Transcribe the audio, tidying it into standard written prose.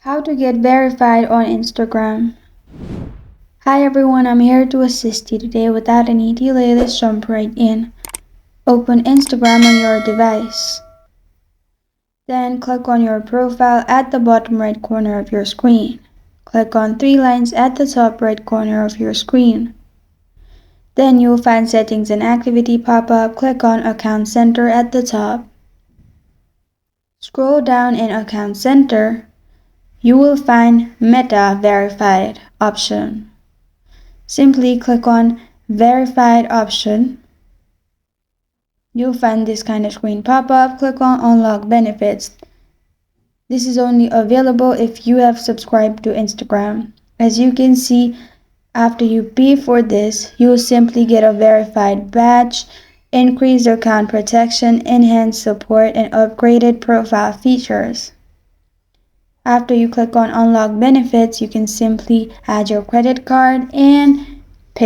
How to get verified on Instagram. Hi everyone, I'm here to assist you today. Without any delay, let's jump right in. Open Instagram on your device. Then click on your profile at the bottom right corner of your screen. Click on three lines at the top right corner of your screen. Then you'll find Settings and Activity pop up. Click on Account Center at the top. Scroll down in Account Center. You will find Meta Verified option. Simply click on Verified option. You'll find this kind of screen pop up. Click on Unlock Benefits. This is only available if you have subscribed to Instagram. As you can see, after you pay for this, you will simply get a verified badge, increased account protection, enhanced support, and upgraded profile features. After you click on Unlock Benefits, you can simply add your credit card and